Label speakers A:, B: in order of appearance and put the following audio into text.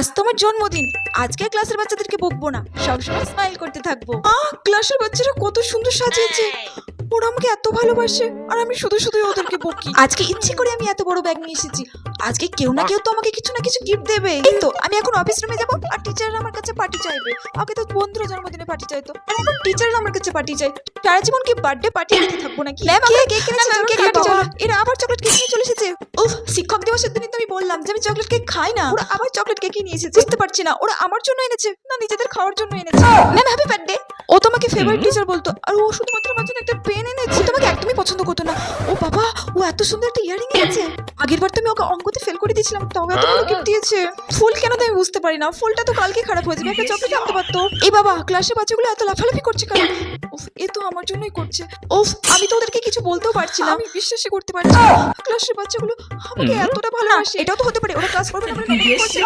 A: আজ তোমার জন্মদিন, আজকে ক্লাসের বাচ্চাদেরকে বকবো না, সবসময় স্মাইল করতে থাকবো। ক্লাসের বাচ্চারা কত সুন্দর সাজিয়েছে, ওরা আমাকে এত ভালোবাসে আর আমি শুধু শুধু ওদেরকে বকি। আজকে ইচ্ছে করে আমি এত বড় ব্যাগ নিয়ে এসেছি, আজকে কেউ না কেউ তো আমাকে কিছু না কিছু গিফট দেবে। এই তো আমি এখন অফিস রুমে যাবো আর টিচাররা আমার কাছে পার্টি চাইবে। আগে তো বন্ধুরা জন্মদিনে পার্টি চাইতো, আর এখন টিচাররা আমার কাছে পার্টি চাই। সারা জীবন কি বার্থডে পার্টি দিতে থাকবো নাকি? ম্যাম আমাকে কেক কিনেছে, কেক কাটি চলো। এরা আবার চকলেট কেক নিয়ে চলে এসেছে। উফ, শিক্ষক দিবসের দিনই তো আমি বললাম যে আমি চকলেট কেক খাই না, ওরা আবার চকলেট কেকই নিয়ে এসেছে। বুঝতে পারছি না ওরা আমার জন্য এনেছে না নিজেদের খাওয়ার জন্য এনেছে। Ma'am happy birthday. ও তোমাকে ফেভারিট টিচার বলতো আর ও শুধুমাত্র আমার জন্য একটা পেন এনেছে। ও তোমাকে একদমই পছন্দ করতো না। ও বাবা, ও এত সুন্দর একটা ইয়ারিং এনেছে। আগের বার তো আমি ওকে অঙ্কতে ফেল করে দিয়েছিলাম, তাও এত ভালো গিফট দিয়েছে। ফুল কেন তো আমি বুঝতে পারি না, ফুলটা তো কালকে খারাপ হয়ে যাবে, একটা চকলেট আনতে পারতো। এই বাবা, ক্লাসে বাচ্চাগুলো এত লাফালাফি করছে কেন? উফ, এ তো আমার জন্যই করছে। উফ, আমি তো ওদেরকে কিছু বলতেও পারছি না, আমি বিশ্বাসই করতে পারছি না ক্লাসের বাচ্চাগুলো আমাকে এতটা ভালোবাসে। এটাও তো হতে পারে ওরা ক্লাস করবে না বলে নাটক করছে।